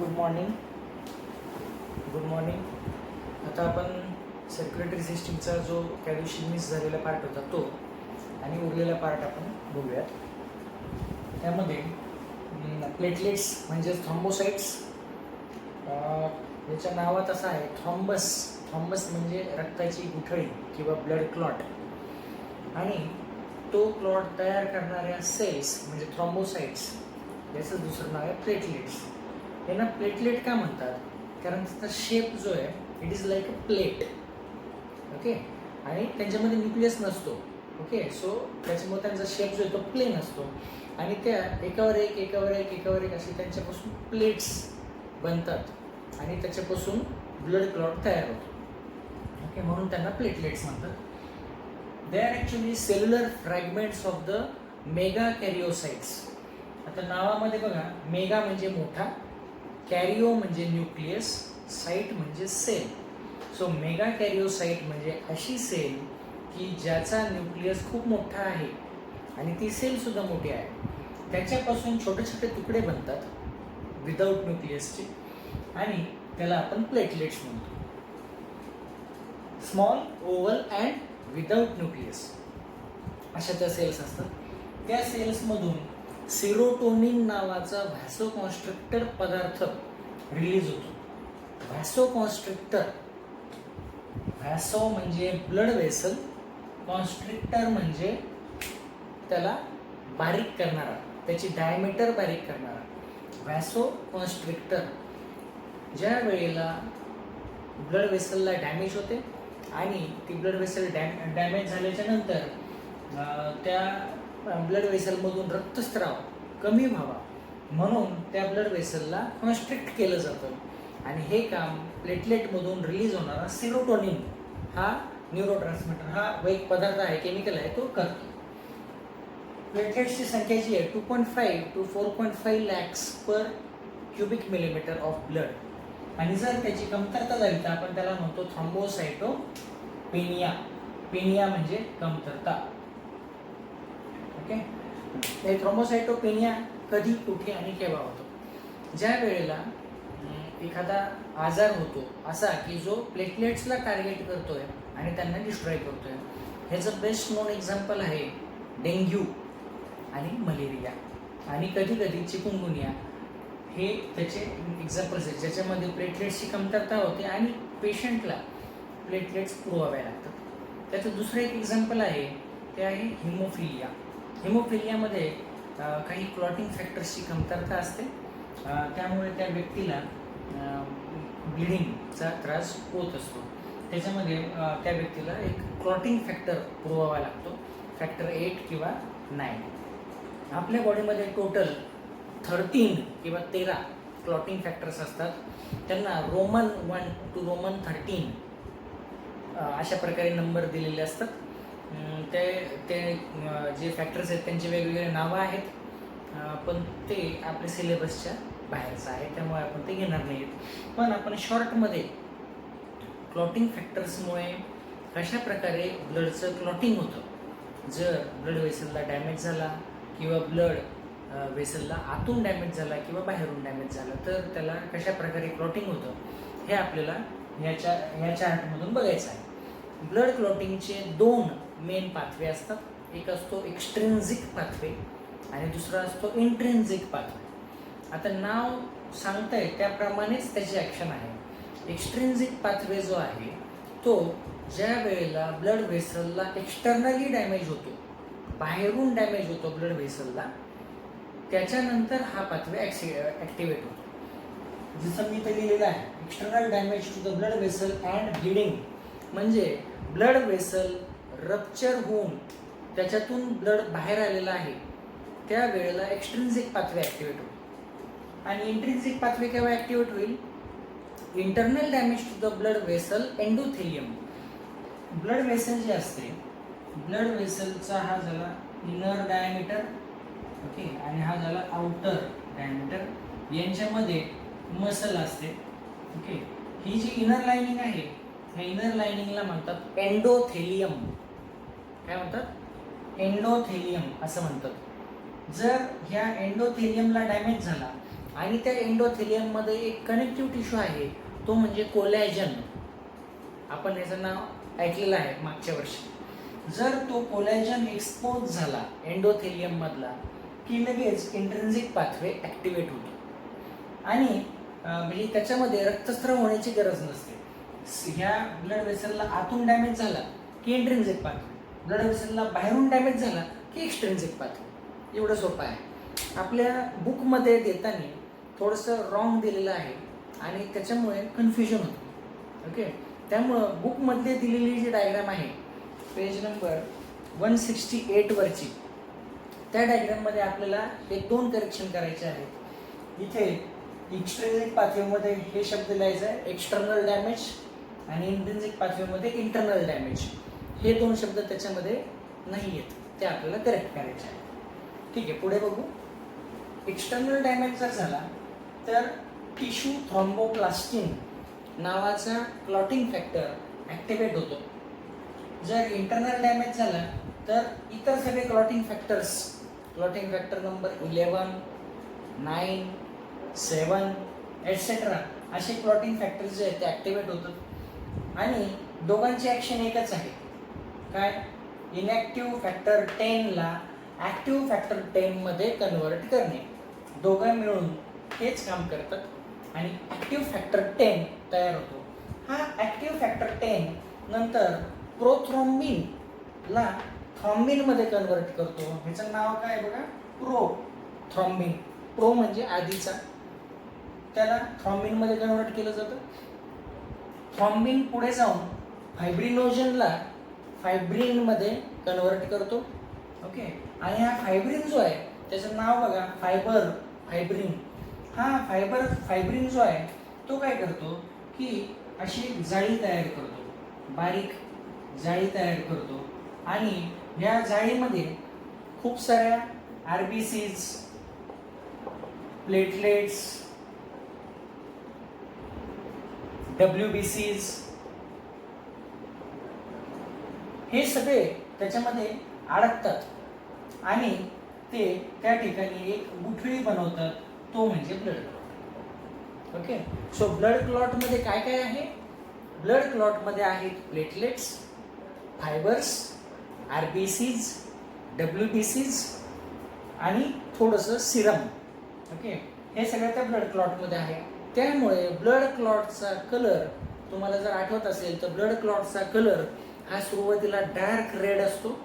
Good morning. Good morning. आता आपण circulatory सिस्टीमचा जो त्या दिवशी मिस झालेला पार्ट होता तो आणि उरलेला पार्ट आपण बघूयात. त्यामध्ये प्लेटलेट्स म्हणजे थ्रॉम्बोसाइट्स, याच्या नावात असं आहे थ्रॉम्बस. थ्रॉम्बस म्हणजे रक्ताची गुठळी किंवा ब्लड क्लॉट, आणि तो क्लॉट तयार करणाऱ्या सेल्स म्हणजे थ्रॉम्बोसाइट्स, याचं दुसरं नाव आहे प्लेटलेट्स. यांना प्लेटलेट का म्हणतात? कारण त्याचा शेप जो आहे it is like a plate. Okay, आणि त्यांच्यामध्ये न्यूक्लियस नसतो. ओके, सो त्याच्यामुळे त्यांचा शेप जो आहे तो प्लेन असतो, आणि त्या एकावर एक एकावर एक एकावर एक असे त्यांच्यापासून प्लेट्स बनतात आणि त्याच्यापासून ब्लड क्लॉट तयार होतो. ओके, म्हणून त्यांना प्लेटलेट्स म्हणतात. They are actually cellular fragments of the megakaryocytes. आता नावामध्ये बघा, मेगा म्हणजे मोठा, कॅरिओ म्हणजे न्यूक्लियस, साईट म्हणजे सेल. सो मेगा कॅरिओसाइट म्हणजे अशी सेल की ज्याचा न्यूक्लियस खूप मोठा आहे आणि ती सेल सुद्धा मोठी आहे. त्याच्यापासून छोटे छोटे तुकडे बनतात विदाऊट न्यूक्लियसचे, आणि त्याला आपण प्लेटलेट्स म्हणतो. Small, oval and without nucleus अशा त्या सेल्स असतात. त्या सेल्समधून सेरोटोनिन नावाचा व्हॅसोकॉन्स्ट्रिक्टर पदार्थ रिलीज होतो. व्हॅसोकॉन्स्ट्रिक्टर, व्हॅसो म्हणजे ब्लड वेसल, कॉन्स्ट्रिक्टर म्हणजे त्याला बारीक करणारा, त्याची डायमीटर बारीक करणारा. व्हॅसोकॉन्स्ट्रिक्टर ज्या वेळेला ब्लड वेसलला डॅमेज होते आणि ती ब्लड वेसल डॅमेज झाल्याच्या नंतर त्या ब्लड वेसलमधून रक्तस्राव कमी व्हावा म्हणून त्या ब्लड वेसलला कॉन्स्ट्रिक्ट केलं जातं, आणि हे काम प्लेटलेटमधून रिलीज होणारा सेरोटोनिन हा न्यूरोट्रान्समीटर, हा एक पदार्थ आहे, केमिकल आहे, तो करतो. प्लेटलेट्सची संख्या जी आहे 2.5 to 4.5 lakhs per cubic millimetre of blood, आणि जर त्याची कमतरता झाली तर आपण त्याला म्हणतो थ्रॉम्बोसाइटोपेनिया. पेनिया म्हणजे कमतरता. ओके, हे थ्रॉम्बोसाइटोपेनिया कधी, कुठे आणि केव्हा होतो? ज्या वेळेला एखादा आजार होतो असा की जो प्लेटलेट्सला टार्गेट करतोय आणि त्यांना डिस्ट्रॉय करतोय. ह्याचं बेस्ट नोन एक्झाम्पल आहे डेंग्यू आणि मलेरिया, आणि कधी कधी चिकुनगुनिया. हे त्याचे एक्झाम्पल्स आहेत ज्याच्यामध्ये प्लेटलेट्सची कमतरता होते आणि पेशंटला प्लेटलेट्स पुरवाव्या लागतात. त्याचं दुसरं एक एक्झाम्पल आहे, ते आहे हिमोफिलिया. हिमोफिलियामध्ये काही क्लॉटिंग फॅक्टर्सची कमतरता असते, त्यामुळे त्या व्यक्तीला ब्लिडिंगचा त्रास होत असतो. त्याच्यामध्ये त्या व्यक्तीला एक क्लॉटिंग फॅक्टर पुरवावा लागतो, फॅक्टर 8 किंवा 9. आपल्या बॉडीमध्ये टोटल 13 किंवा 13 क्लॉटिंग फॅक्टर्स असतात. त्यांना रोमन 1 to रोमन 13 अशा प्रकारे नंबर दिलेले असतात. ते जे फॅक्टर्स आहेत त्यांचे वेगवेगळे नावं आहेत, पण ते आपल्या सिलेबसच्या बाहेरचं आहे, त्यामुळे आपण ते घेणार नाहीत. पण आपण शॉर्टमध्ये क्लॉटिंग फॅक्टर्समुळे कशा प्रकारे ब्लडचं क्लॉटिंग होतं, जर ब्लड वेसलला डॅमेज झाला किंवा ब्लड वेसलला आतून डॅमेज झाला किंवा बाहेरून डॅमेज झाला तर त्याला कशा प्रकारे क्लॉटिंग होतं हे आपल्याला ह्या चार्टमधून बघायचं आहे. ब्लड क्लॉटिंगचे 2 मेन पाथवे असतात. एक असतो एक्स्ट्रिन्सिक पाथवे आणि दुसरा असतो इंट्रिन्सिक पाथवे. आता नाव सांगतंय त्याप्रमाणेच त्याची ॲक्शन आहे. एक्स्ट्रिन्सिक पाथवे जो आहे तो ज्या वेळेला ब्लड वेसलला एक्स्टर्नली डॅमेज होतो, बाहेरून डॅमेज होतो ब्लड वेसलला, त्याच्यानंतर हा पाथवे ॲक्टिवेट होतो. जसं मी इथे लिहिलेलं आहे, external damage to the blood vessel and bleeding, म्हणजे ब्लड वेसल रप्चर होऊन त्याच्यातून ब्लड बाहेर आलेला आहे, त्या वेळेला एक्स्ट्रिन्सिक पाथवे ॲक्टिवेट होतो. आणि इंट्रिन्सिक पाथवे केव्हा ॲक्टिवेट होईल? Internal damage to the blood vessel endothelium. Blood vessel जे असते, ब्लड वेसलचा हा झाला इनर डायमीटर, ओके, आणि हा झाला आउटर डायमीटर. यांच्यामध्ये मसल असते. ओके, ही जी इनर लाइनिंग आहे ह्या इनर लाइनिंगला म्हणतात एंडोथेलियम. काय म्हणतात? एंडोथेलियम असं म्हणतात. जर ह्या एंडोथेलियमला डॅमेज झाला आणि त्या एंडोथेलियममध्ये एक कनेक्टिव्ह टिश्यू आहे, तो म्हणजे कोलॅजन. आपण याचं नाव ऐकलेलं आहे मागच्या वर्षी. जर तो कोलॅजन एक्सपोज झाला एंडोथेलियम मधला की लगेच इंट्रिन्सिक पाथवे ॲक्टिवेट होतो आणि म्हणजे त्याच्यामध्ये रक्तस्राव होण्याची गरज नसते. ह्या ब्लड वेसलला आतून डॅमेज झाला की इंट्रिन्सिक पाथवे, ब्लड वेसलला बाहेरून डॅमेज झाला की एक्स्ट्रिन्सिक पाथवे. एवढं सोपं आहे. आपल्या बुकमध्ये देताना थोडंसं रॉंग दिलेलं आहे आणि त्याच्यामुळे कन्फ्युजन होतं. ओके, त्यामुळं बुकमध्ये दिलेली जी डायग्राम आहे पेज नंबर 168 वरची, त्या डायग्राममध्ये आपल्याला हे 2 करेक्शन करायचे आहेत. इथे एक्स्ट्रिन्सिक पाथवेमध्ये हे शब्द लिहायचं आहे एक्सटर्नल डॅमेज आणि इंट्रिन्सिक पाथवेमध्ये इंटरनल डॅमेज. हे 2 शब्द त्याच्यामध्ये नाही आहेत, ते आपल्याला करेक्ट करायचे आहे. ठीक आहे, पुढे बघू. एक्सटर्नल डॅमेज जर झाला तर टिश्यू थ्रॉम्बोप्लास्टिन नावाचा क्लॉटिंग फॅक्टर ॲक्टिवेट होतो. जर इंटरनल डॅमेज झाला तर इतर सगळे क्लॉटिंग फॅक्टर नंबर 11, 9, 7 एटसेट्रा असे क्लॉटिंग फॅक्टर्स जे आहेत ते ॲक्टिवेट होतात आणि दोघांची ॲक्शन एकच आहे. काय? इनॅक्टिव्ह फॅक्टर 10ला ॲक्टिव्ह फॅक्टर 10 मध्ये कन्वर्ट करणे. दोघं मिळून हेच काम करतात आणि ॲक्टिव्ह फॅक्टर 10 तयार होतो. हा ॲक्टिव्ह फॅक्टर 10 नंतर प्रोथ्रॉम्बिनला थ्रॉम्बिनमध्ये कन्वर्ट करतो. ह्याचं नाव काय बघा, प्रोथ्रॉम्बिन. प्रो म्हणजे आधीचा, त्याला थ्रॉम्बिनमध्ये कन्वर्ट केलं जातं. थ्रॉम्बिन पुढे जाऊन फायब्रिनोजनला फायब्रिनमध्ये कन्वर्ट करतो. ओके, आणि हा फायब्रिन जो आहे त्याचं नाव बघा, फायब्रिन. हा फायब्रिन जो आहे तो काय करतो की अशी जाळी तयार करतो, बारीक जाळी तयार करतो आणि या जाळीमध्ये खूप साऱ्या RBCs, प्लेटलेट्स, WBCs हे सगळे त्याच्यामध्ये अडकतात आणि ते त्या ठिकाणी एक गुठळी बनवतात, तो म्हणजे blood clot. Okay, so blood क्लॉटमध्ये काय काय आहे? ब्लड क्लॉटमध्ये आहेत प्लेटलेट्स, फायबर्स, RBCs, WBCs आणि थोडंसं सिरम. ओके, हे सगळं त्या ब्लड क्लॉटमध्ये आहे. त्यामुळे ब्लड क्लॉटचा कलर तुम्हाला जर आठवत असेल तर ब्लड क्लॉटचा कलर हा सुरुवातीला डार्क रेड असतो,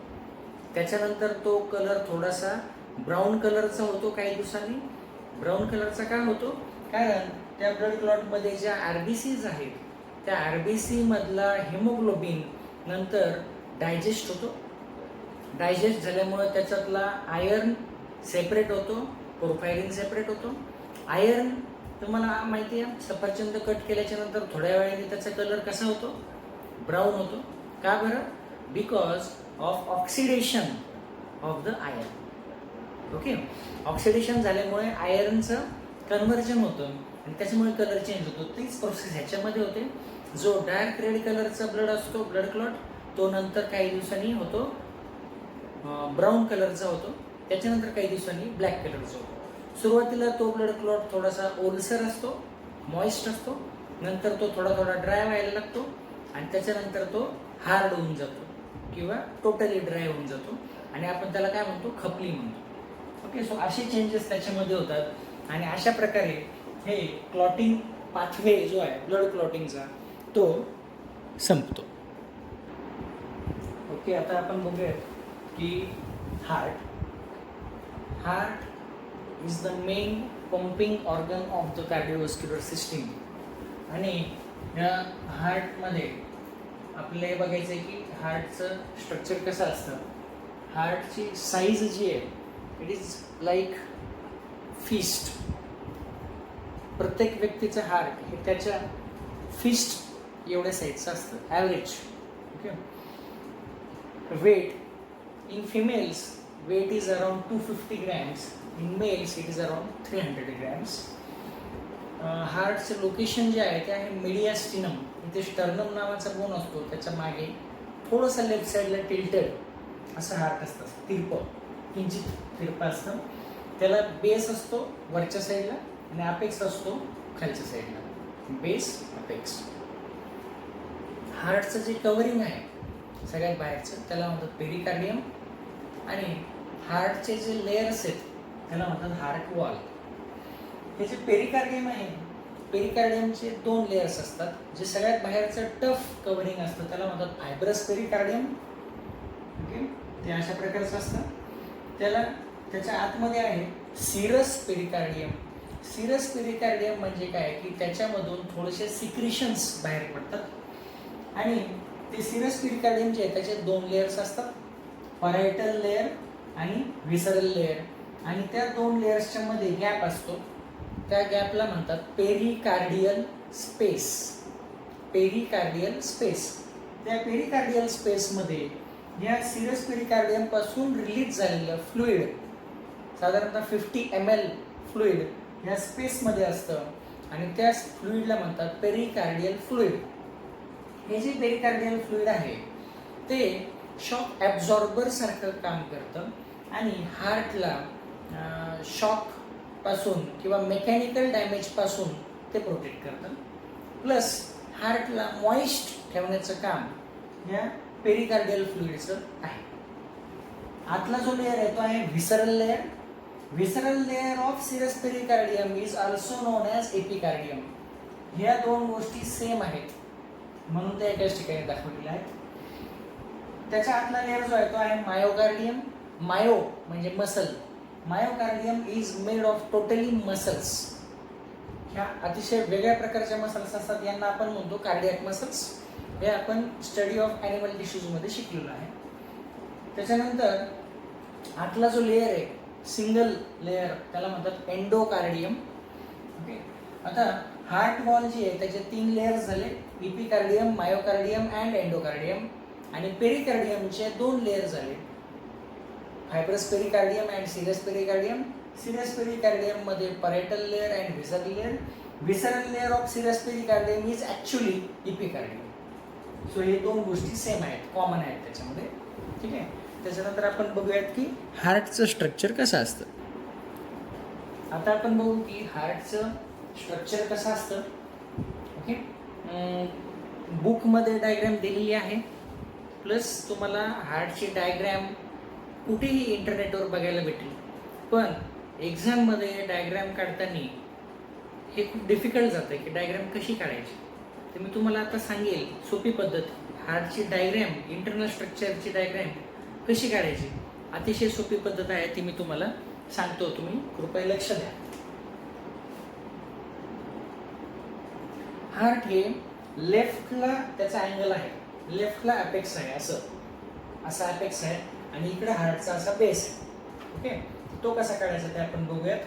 त्याच्यानंतर तो कलर थोडासा ब्राऊन कलरचा होतो. काही दिवसांनी ब्राऊन कलरचा का होतो? कारण त्या ब्लड क्लॉटमध्ये ज्या RBCs आहेत त्या RBC मधला हेमोग्लोबिन नंतर डायजेस्ट होतो. डायजेस्ट झाल्यामुळे त्याच्यातला आयर्न सेपरेट होतो, पोर्फायरिन सेपरेट होतो. आयर्न तुम्हाला माहिती आहे, सफरचंद कट केल्याच्या नंतर थोड्या वेळाने त्याचा कलर कसा होतो? ब्राऊन होतो. का बरं? Because of oxidation of the iron. Okay, oxidation झाल्यामुळे आयर्नचं कन्व्हर्जन होतं आणि त्याच्यामुळे कलर चेंज होतो. तीच प्रोसेस ह्याच्यामध्ये होते. जो डार्क रेड कलरचा ब्लड असतो ब्लड क्लॉट, तो नंतर काही दिवसांनी होतो ब्राऊन कलरचा होतो, त्याच्यानंतर काही दिवसांनी ब्लॅक कलरचा होतो. सुरुवातीला तो ब्लड क्लॉट थोडासा ओलसर असतो, मॉइस्ट असतो, नंतर तो थोडा थोडा ड्राय व्हायला लागतो आणि त्याच्यानंतर तो हार्ड होऊन जातो किंवा टोटली ड्राय होऊन जातो आणि आपण त्याला काय म्हणतो? खपली म्हणतो. ओके, सो असे चेंजेस त्याच्यामध्ये होतात आणि अशा प्रकारे हे क्लॉटिंग पाथवे जो आहे ब्लड क्लॉटिंगचा तो संपतो. ओके, आता आपण बघूया की heart is the main pumping organ of the cardiovascular system. आणि या हार्टमध्ये आपल्याला हे बघायचं आहे की हार्टचं स्ट्रक्चर कसं असतं. हार्टची साईज जी आहे इट इज लाईक फिस्ट. प्रत्येक व्यक्तीचं हार्ट हे त्याच्या फिस्ट एवढ्या साईजचं असतं average. Okay, weight in females weight is around 250 grams, in males it is around 300 grams. हार्टचं लोकेशन जे आहे ते आहे मिडियास्टिनम. इथे स्टर्नम नावाचा बोन असतो, त्याच्या मागे थोडंसं लेफ्ट साईडला टिल्टेड असं हार्ट असतं, तिरपं, किंचित तिरपं असतं. त्याला बेस असतो वरच्या साईडला आणि अपेक्स असतो खालच्या साईडला, बेस अपेक्स. हार्टचं जे कव्हरिंग आहे सगळ्यात बाहेरचं त्याला म्हणतात पेरिकार्डियम, आणि हार्टचे जे लेयर्स आहेत त्याला म्हणतात हार्ट वॉल. हे जे पेरिकार्डियम आहे, पेरिकार्डियमचे 2 लेयर्स असतात. जे सगळ्यात बाहेरचं टफ कव्हरिंग असतं त्याला म्हणतात फायब्रस पेरिकार्डियम. ओके, ते अशा प्रकारचं असतं. त्याच्या आतमध्ये आहे सिरस पेरिकार्डियम. सिरस पेरिकार्डियम म्हणजे काय की त्याच्यामधून थोडेसे सिक्रिशन्स बाहेर पडतात, आणि ते सिरस पेरिकार्डियम जे आहे त्याचे 2 लेयर्स असतात, परायटल लेयर आणि विसरल लेयर. आणि त्या 2 लेयर्सच्या मध्ये गॅप असतो, त्या गॅपला म्हणतात पेरिकार्डियल स्पेस. Pericardial space. त्या पेरिकार्डियल स्पेसमध्ये या सिरस पेरिकार्डियम पासून रिलीज झालेलं फ्लुइड, साधारणतः 50 ml फ्लुइड या स्पेसमध्ये असतं, आणि त्या फ्लुइडला म्हणतात पेरिकार्डियल फ्लुइड. हे जे पेरिकार्डियल फ्लुइड आहे ते शॉक ॲब्झॉर्बर सारखं काम करतं, आणि हार्टला शॉक पासून किंवा मेकॅनिकल डॅमेज पासून ते प्रोटेक्ट करतं. प्लस हार्टला मॉइस्ट ठेवण्याचं काम या पेरिकार्डियल फ्लुइडचं आहे. आतला जो लेअर आहे तो आहे विसरल layer. Visceral layer of serous pericardium is also non as epicardium. ह्या 2 गोष्टी सेम आहेत म्हणून त्या एकाच ठिकाणी दाखवलेल्या आहेत. त्याच्या आतला लेअर जो आहे तो आहे मायोकार्डियम. मायो म्हणजे muscle. Myocardium is made of totally muscles. ह्या अतिशय वेगळ्या प्रकारच्या मसल्स असतात, यांना आपण म्हणतो कार्डियक मसल्स. हे आपण स्टडी ऑफ ॲनिमल टिश्यूजमध्ये शिकलेलो आहे. त्याच्यानंतर आतला जो लेअर आहे सिंगल लेअर त्याला म्हणतात एंडोकार्डियम. ओके, आता हार्ट वॉल जी आहे त्याचे 3 लेअर्स झाले, इपिकार्डियम, मायोकार्डियम अँड एंडोकार्डियम. आणि पेरिकार्डियमचे 2 लेअर झाले, fibrous pericardium and serous pericardium. Serous pericardium मध्ये parietal layer and visceral layer. Visceral layer of serous pericardium is actually epicardium. So हे 2 गोष्टी सेम आहेत, कॉमन आहेत त्याच्यामध्ये. ठीक आहे, त्याच्यानंतर आपण बघूयात की हार्टचं स्ट्रक्चर कसं असतं. आता आपण बघू की हार्टचं स्ट्रक्चर कसं असतं. ओके, बुकमध्ये डायग्रॅम दिलेली आहे, प्लस तुम्हाला हार्टची डायग्रॅम कुठेही इंटरनेटवर बघायला भेटेल. पण एक्झाममध्ये डायग्रॅम काढताना हे खूप डिफिकल्ट जातं की डायग्रॅम कशी काढायची. तर मी तुम्हाला आता सांगेल सोपी पद्धत, हार्टची डायग्रॅम, इंटरनल स्ट्रक्चरची डायग्रॅम कशी काढायची. अतिशय सोपी पद्धत आहे ती मी तुम्हाला सांगतो, तुम्ही कृपया लक्ष द्या. हार्ट हे लेफ्टला त्याचा अँगल आहे, लेफ्टला अपेक्स आहे, असा अपेक्स आहे, आणि इकडे हार्टचा असा बेस आहे. ओके, तो कसा काढायचा ते आपण बघूयात.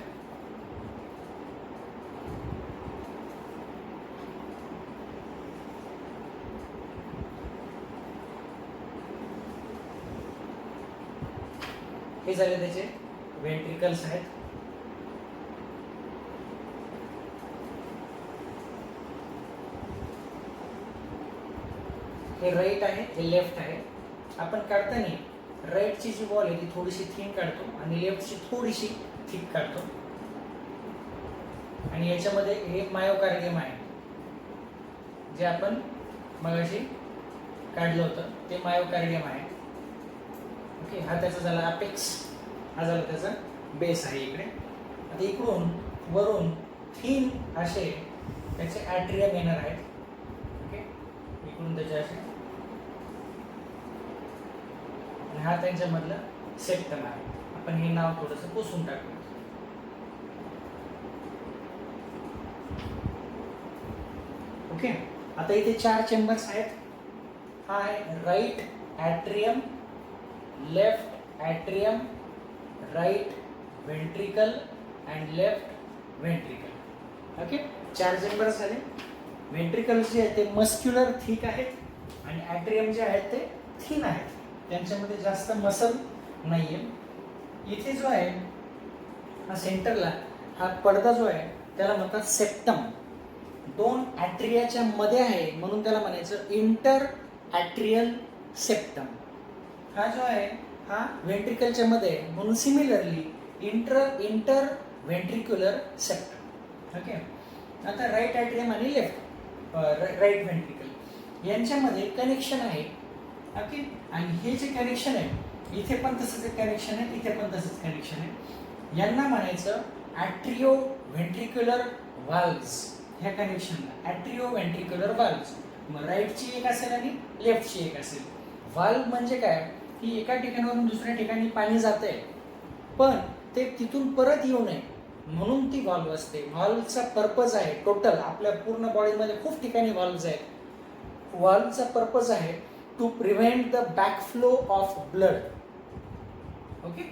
हे झाले त्याचे व्हेंट्रिकल्स आहेत. हे राईट आहे, हे लेफ्ट आहे. आपण काढताना राईटची जी वॉल आहे ती थोडीशी थिन काढतो आणि लेफ्टची थोडीशी थिक काढतो. आणि याच्यामध्ये हे मायोकार्डियम आहे जे आपण मगाशी काढलं होतं, ते मायोकार्डियम आहे. ओके, हा त्याचा झाला अपेक्स, हा झाला त्याचा बेस आहे इकडे. आता इकडून वरून थिन असे त्याचे ॲट्रियम येणार आहेत. ओके, इकडून त्याचे असे, आणि हा त्यांच्यामधला सेप्टम आहे. आपण हे नाव थोडंसं पुसून टाकू. ओके, आता इथे 4 चेंबर्स आहेत. हा आहे right atrium, left atrium, right ventricle and left ventricle. Okay, 4 chambers झाले. वेंट्रिकल्स जे आहेत ते मस्क्युलर थिक आहेत आणि ॲट्रियम जे आहेत ते थिन आहेत, त्यांच्यामध्ये जास्त मसल नाही आहे. इथे जो आहे हा सेंटरला हा पडदा जो आहे त्याला म्हणतात सेप्टम. 2 ॲट्रियाच्या मध्ये आहे म्हणून त्याला म्हणायचं इंटर ॲट्रियल सेप्टम. हा जो आहे हा वेंट्रिकलच्या मध्ये आहे म्हणून similarly inter ventricular septum. Okay. आता राईट ॲट्रियम आणि लेफ्ट राईट व्हेंट्रिकल यांच्यामध्ये कनेक्शन आहे. ओके. आणि हे जे कनेक्शन आहे इथे पण तसंच एक कनेक्शन आहे, इथे पण तसंच कनेक्शन आहे. यांना म्हणायचं ॲट्रिओ व्हेंट्रिक्युलर व्हाल्व्स. ह्या कनेक्शनला ॲट्रिओ व्हेंट्रिक्युलर व्हाल्व्स. मग राईटची एक असेल आणि लेफ्टची एक असेल. व्हाल्व म्हणजे काय की एका ठिकाणावरून दुसऱ्या ठिकाणी पाणी जातंय पण ते तिथून परत येऊ नये म्हणून ती व्हाल्व असते. व्हाल्वचा पर्पज आहे टोटल आपल्या पूर्ण बॉडीमध्ये खूप ठिकाणी व्हाल्व्स आहेत. व्हाल्वचा पर्पज आहे to prevent the backflow of blood. Okay.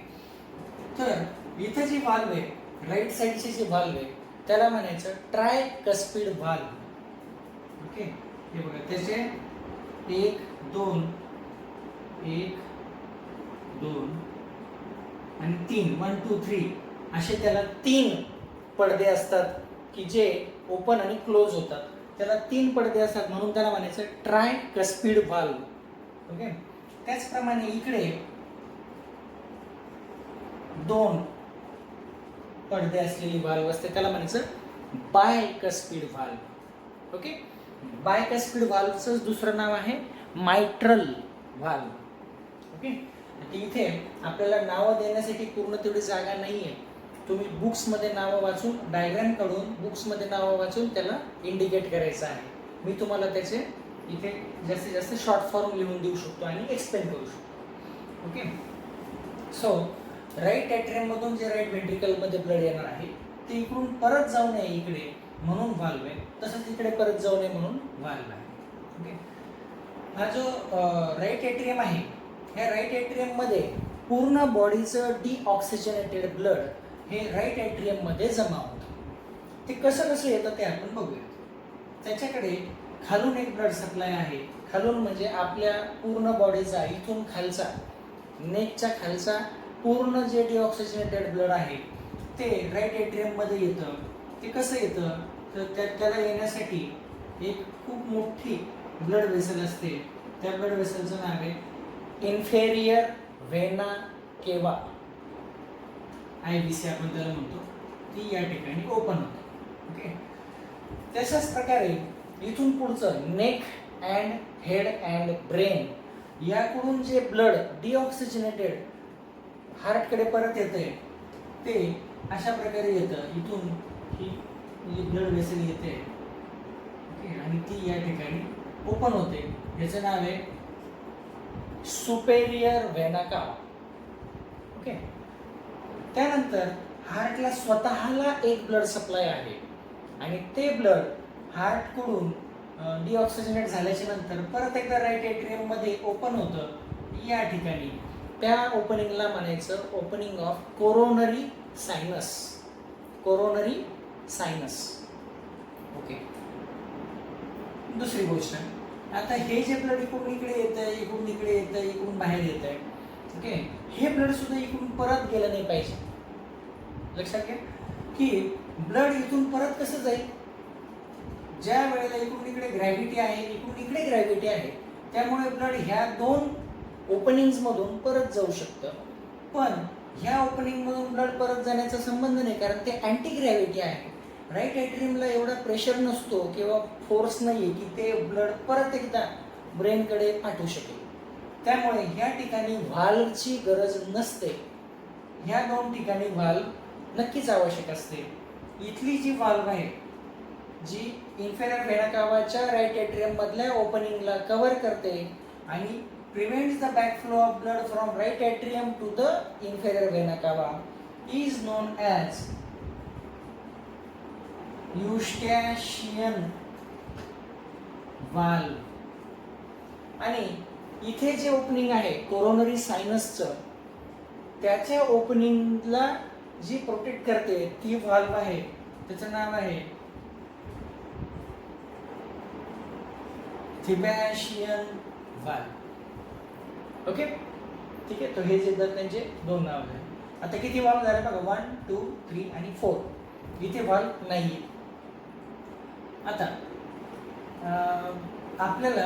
तर इथं जी व्हाल्व आहे राईट साईडची जी व्हाल्व आहे त्याला म्हणायचं ट्रायकस्पिड व्हाल्व. ओके. हे बघा त्याचे 1 2 1 2 आणि 3 1 2 3 असे त्याला 3 पडदे असतात की जे ओपन आणि क्लोज होतात. त्याला 3 पडदे असतात म्हणून त्याला म्हणायचं ट्रायकस्पिड व्हाल्व. ओके. त्याचप्रमाणे इकडे 2 पडदे असलेली व्हाल्व असते त्याला म्हणायचं बायकस्पिड व्हाल्व. ओके. बायकस्पिड व्हाल्वचं दुसरं नाव आहे मायट्रल व्हाल्व. ओके. इथे आपल्याला नावं देण्यासाठी पूर्ण तेवढी जागा नाहीये. तुम्ही बुक्समध्ये नावं वाचून डायग्राम काढून बुक्समध्ये नावं वाचून त्याला इंडिकेट करायचं आहे. मी तुम्हाला त्याचे इथे जास्तीत जास्त शॉर्ट फॉर्म लिहून देऊ शकतो आणि एक्सप्लेन करू शकतो. ओके. सो राईट ॲट्रियम मधून जे राईट व्हेंट्रिकलमध्ये ब्लड येणार आहे ते इकडून परत जाऊ नये इकडे म्हणून व्हाल्व आहे. तसंच इकडे परत जाऊ नये म्हणून व्हाल्व आहे. ओके. हा जो राईट ॲट्रियम आहे ह्या राईट ॲट्रियम मध्ये पूर्ण बॉडीचं डिऑक्सिजनेटेड ब्लड हे राईट ॲट्रियम मध्ये जमा होतं. ते कसं येतं ते आपण बघूया. त्याच्याकडे खालून एक ब्लड सप्लाय आहे. खालून म्हणजे आपल्या पूर्ण बॉडीचा इथून खालचा नेकच्या खालचा पूर्ण जे डिऑक्सिजनेटेड ब्लड आहे ते राईट ॲट्रियम मध्ये येतं. ते कसं येतं तर त्याला येण्यासाठी एक खूप मोठी ब्लड वेसल असते. त्या ब्लड वेसलचं नाव आहे इन्फेरियर व्हेना केवा. IVC आपण त्याला म्हणतो. ती या ठिकाणी ओपन होते. ओके. तशाच प्रकारे इथून पुढचं neck and head and brain याकडून जे ब्लड डिऑक्सिजनेटेड हार्टकडे परत येते ते अशा प्रकारे येतं. इथून ही ब्लड वेसल येते. ओके. आणि ती या ठिकाणी ओपन होते. याचं नाव आहे सुपेरियर व्हेना कावा. ओके. त्यानंतर हार्टला स्वतःला एक ब्लड सप्लाय आहे आणि ते ब्लड हार्टकडून डिऑक्सिजनेट झाल्याच्या नंतर परत एकदा राईट ॲट्रियम मध्ये ओपन होतं या ठिकाणी. त्या ओपनिंगला म्हणायचं opening of coronary sinus. Coronary sinus. Okay. दुसरी गोष्ट आता हे जे ब्लड इकडून इकडे येतंय इकडून इकडे येतंय इकडून बाहेर येत आहे. ओके. हे ब्लड सुद्धा इकडून परत गेलं नाही पाहिजे. लक्षात घ्या की ब्लड इथून परत कसं जाईल. ज्या वेळेला इकडून इकडे ग्रॅव्हिटी आहे इकडून इकडे ग्रॅव्हिटी आहे त्यामुळे ब्लड ह्या 2 ओपनिंग्स मधून परत जाऊ शकतं. पण ह्या ओपनिंग मधून ब्लड परत जाण्याचा संबंध नाही कारण ते अँटी ग्रॅव्हिटी आहे. राईट ॲट्रियमला एवढा प्रेशर नसतो किंवा फोर्स नाहीये की ते ब्लड परत एकदा ब्रेनकडे पाठवू शकेल. त्यामुळे ह्या ठिकाणी व्हाल्वची गरज नसते. ह्या 2 ठिकाणी व्हाल्व नक्कीच आवश्यक असते. इथली जी व्हाल्व आहे जी इन्फेरियर व्हेना कावाच्या राईट ॲट्रियम मधल्या ओपनिंगला कव्हर करते आणि prevents the backflow of blood from right atrium to the inferior vena cava is known as eustachian valve. आणि इथे जे ओपनिंग आहे कोरोनरी सायनसचं त्याच्या ओपनिंगला जी प्रोटेक्ट करते ती व्हाल्व आहे त्याचं नाव आहे थिबॅशियन व्हाल्व. ओके. ठीक आहे. तर हे जे त्यांचे 2 नाव आहे. आता किती व्हाल्व झाले बघा 1 2 3 आणि 4. इथे व्हाल्व नाहीये. आता आपल्याला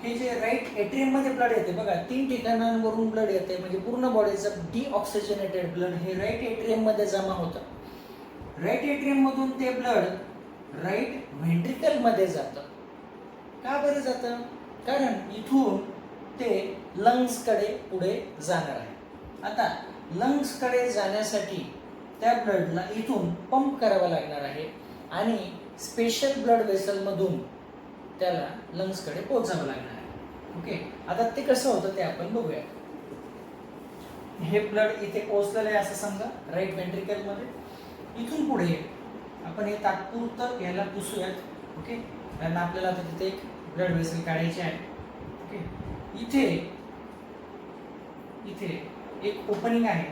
हे जे राईट ॲट्रियम मध्ये ब्लड येते बघा 3 ठिकाणांवरून ब्लड येते म्हणजे पूर्ण बॉडीचं डिऑक्सिजनेटेड ब्लड हे राईट ॲट्रियम मध्ये जमा होतं. राईट एट्रियम मधून ते ब्लड राईट व्हेंट्रिकल मध्ये जातं. का बरं जातं? कारण इथून ते लंग्स कडे पुढे जाणार आहे. आता लंग्स कडे जाण्यासाठी त्या ब्लडला इथून पंप करावा लागणार आहे आणि स्पेशल ब्लड वेसल मधून त्याला लंग्स कडे पोहोचावं लागणार आहे. ओके, आता ते कसं होतं ते आपण बघूया. हे ब्लड इथे पोहोचलेलं आहे असं समजा राईट व्हेंट्रिकल मध्ये. इथून पुढे आपण हे तात्पुरतं याला पुसूयात. ओके, कारण आपल्याला आता तिथे एक ब्लड वेसल काढायचे आहे. ओके, इथे इथे एक ओपनिंग आहे.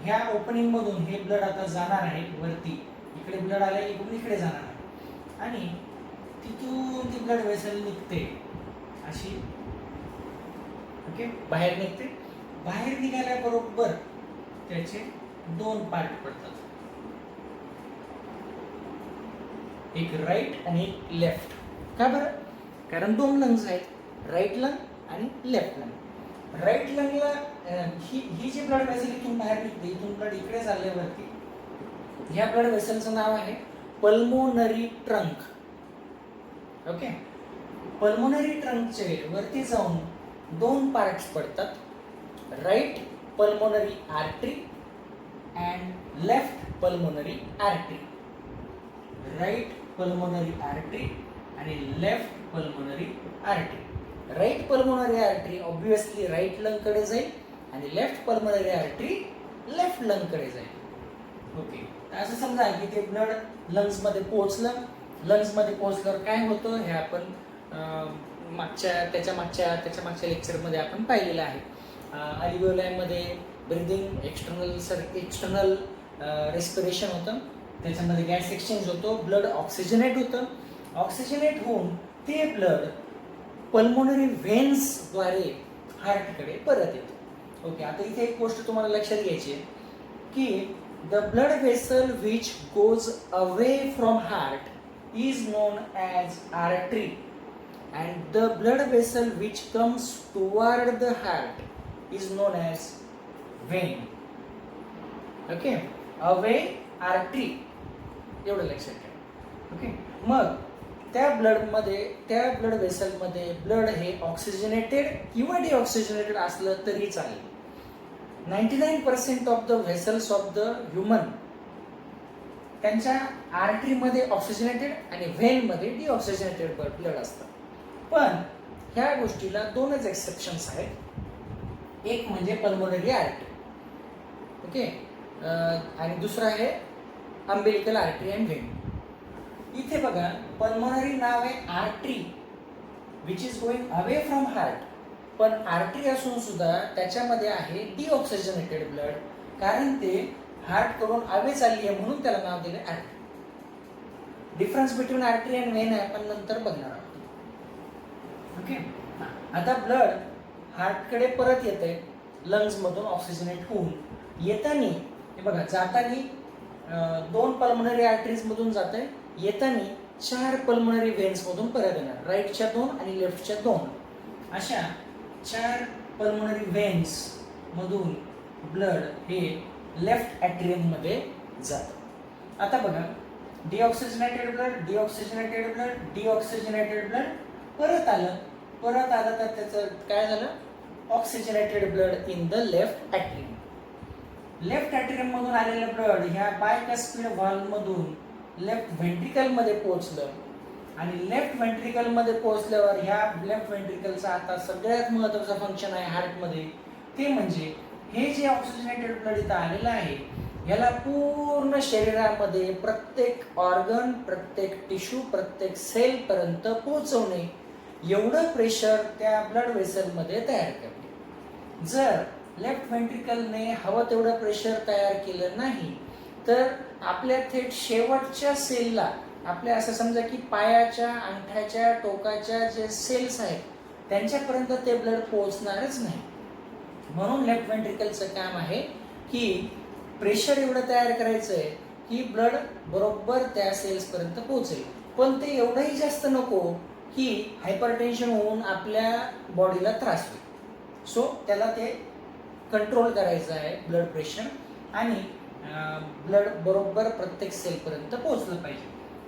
ह्या ओपनिंग मधून हे ब्लड आता जाणार आहे वरती. इकडे ब्लड आले, इकडून इकडे जाणार आहे आणि तिथून ती ब्लड वेसल निघते अशी. ओके, बाहेर निघते. बाहेर निघाल्याबरोबर त्याचे दोन पार्ट पडतात, एक राईट आणि एक लेफ्ट. का बरं? कारण दोन लंग्स आहेत, राईट लंग आणि लेफ्ट लंग. राईट लंगला ही जी ब्लड वेसल इथून बाहेर निघते, इथून ब्लड इकडे चालल्यावरती ह्या ब्लड वेसलचं नाव आहे पल्मोनरी ट्रंक. ओके, पल्मोनरी ट्रंकचे वरती जाऊन दोन पार्ट्स पडतात, right pulmonary artery and left pulmonary artery. Right pulmonary artery आणि left pulmonary artery. Right pulmonary artery obviously right lung कडे जाईल आणि left pulmonary artery left lung कडे जाईल. ओके, असं समजा की ते ब्लड लंग्स मध्ये पोहोचलं. लंग्स मध्ये पोहोचल्यावर काय होतं हे आपण त्याच्या मागच्या लेक्चरमध्ये आपण पाहिलेलं आहे. अल्व्हिओलायमध्ये ब्रीदिंग, एक्सटर्नल रेस्पिरेशन होतं, त्याच्यामध्ये गॅस एक्सचेंज होतो, ब्लड ऑक्सिजनेट होतं. ऑक्सिजनेट होऊन ते ब्लड पल्मोनरी व्हेन्सद्वारे हार्टकडे परत येतं. ओके, आता इथे एक गोष्ट तुम्हाला लक्षात घ्यायची आहे की the blood vessel which goes away from heart is known as artery and the blood vessel which comes toward the heart is known as vein. Okay, away artery एवढं लक्षात ठेवा. ओके, मग त्या ब्लड वेसल मध्ये blood हे oxygenated किंवा deoxygenated असलं तरी चालेल. 99% of the vessels of the human त्यांच्या आर्टरी मध्ये ऑक्सिजनेटेड आणि व्हेन मध्ये डिऑक्सिजनेटेड ब्लड असतं. पण ह्या गोष्टीला दोनच एक्सेप्शन्स आहेत. एक म्हणजे पल्मोनरी आर्टरी, ओके, आणि दुसरा आहे अम्बिलिकल आर्टरी अँड व्हेन. इथे बघा पल्मोनरी नाव आहे artery which is going away from heart, पण आर्टरी असून सुद्धा त्याच्यामध्ये आहे डिऑक्सिजनेटेड ब्लड, कारण ते हार्ट कडून अवे चालली आहे म्हणून त्याला नाव दिले artery. Difference between artery and when आपण नंतर बघणार आहोत. ओके, आता ब्लड हार्टकडे परत येते लंग्स मधून ऑक्सिजनेट होऊन. येताना हे बघा, जाताना दोन पल्मोनरी आर्टरीज मधून जाते, येताना 4 पल्मोनरी व्हेन्स मधून परत येणार. राईटच्या 2 आणि लेफ्टच्या 2 अशा 4 पल्मोनरी व्हेन्स मधून ब्लड हे लेफ्ट ॲट्रियम मध्ये जातं. आता बघा, डिऑक्सिजनेटेड ब्लड परत आलं तर त्याचं काय झालं? Oxygenated blood in the left atrium. Left atrium मधून आलेलं ब्लड ह्या बायकस्पिड व्हॉल्व मधून लेफ्ट व्हेंट्रिकल मध्ये पोहोचलं आणि लेफ्ट व्हेंट्रिकल मध्ये पोहोचल्यावर ह्या लेफ्ट व्हेंट्रिकलचा आता सगळ्यात महत्त्वाचा फंक्शन आहे हार्टमध्ये, ते म्हणजे हे जे ऑक्सिजनेटेड ब्लड इथं आलेलं आहे याला पूर्ण शरीरामध्ये प्रत्येक ऑर्गन, प्रत्येक टिश्यू, प्रत्येक सेल पर्यंत पोहोचवणे एवढं प्रेशर त्या ब्लड वेसलमध्ये तयार करणे. जर लेफ्ट व्हेंट्रिकलने हवं तेवढं प्रेशर तयार केलं नाही तर आपल्या थेट शेवटच्या सेलला, आपल्या असं समजा की पायाच्या, अंगठ्याच्या, टोकाच्या जे सेल्स आहेत त्यांच्यापर्यंत ते ब्लड पोहोचणारच नाही. म्हणून लेफ्ट व्हेंट्रिकलचं काम आहे की प्रेशर एवढं तयार करायचं आहे की ब्लड बरोबर त्या सेल्स पर्यंत पोहोचेल, पण ते एवढंही जास्त नको की हायपरटेन्शन होऊन आपल्या बॉडीला त्रास होईल. सो त्याला ते कंट्रोल करायचं आहे ब्लड प्रेशर, आणि ब्लड बरोबर प्रत्येक सेलपर्यंत पोहोचलं पाहिजे.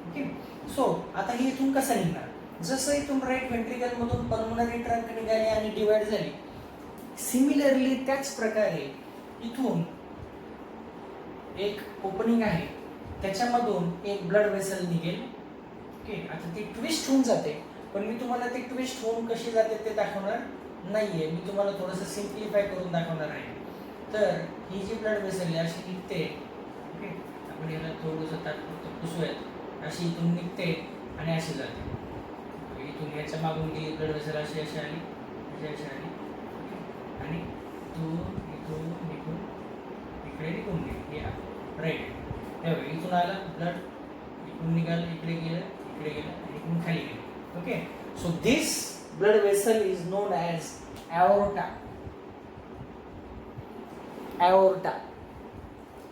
ओके. सो आता हे इथून कसं निघणार? जसं इथून राईट व्हेंट्रिकलमधून पल्मोनरी ट्रंक निघाली आणि डिवाइड झाली, सिमिलरली त्याच प्रकारे इथून एक ओपनिंग आहे, त्याच्यामधून एक ब्लड वेसल निघेल. ओके. आता ती ट्विस्ट होऊन जाते, पण मी तुम्हाला ती ट्विस्ट होऊन कशी जाते ते दाखवणार नाहीये, मी तुम्हाला थोडंसं सिम्प्लिफाय करून दाखवणार आहे. तर ही जी ब्लड वेसल आहे अशी निघते. ओके. आपण याला थोडंसं तात्पुरतं पुसूयात. अशी इथून निघते आणि अशी जाते. इथून याच्या मागून गेली ब्लड वेसल, अशी अशी आली, अशी आली. ओके. आणि इथून निघून इकडे निघून गेली. राईट. इथून आला ब्लड, इकडून निघालं, इकडे गेलं, आणि इकडून खाली गेलं. Okay. So this blood vessel is known as ॲओर्टा.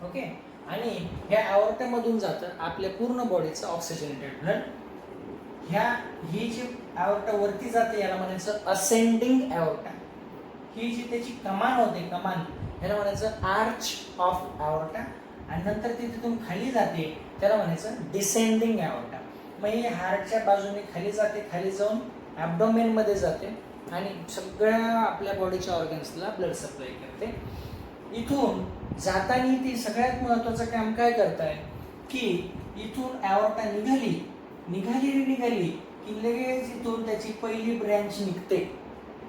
Okay. आणि ह्या ॲओर्टामधून जातं आपल्या पूर्ण बॉडीचं ऑक्सिजनेटेड ब्लड. ही जी ॲओर्टा वरती जाते याला म्हणायचं असेंडिंग ॲओर्टा. ही जी त्याची कमान होते, याला म्हणायचं आर्च ऑफ ॲओर्टा. आणि नंतर ती तिथून खाली जाते त्याला म्हणायचं डिसेंडिंग ॲओर्टा. मग ही हार्टच्या बाजूने खाली जाते, खाली जाऊन ॲब्डोमेन मध्ये जाते आणि सगळ्या आपल्या बॉडीच्या ऑर्गन्सला ब्लड सप्लाय करते. इथून जाताना ती सगळ्यात महत्वाचं काम काय करताय की इथून ॲओर्टा निघाली की लगेच इथून त्याची पहिली ब्रँच निघते,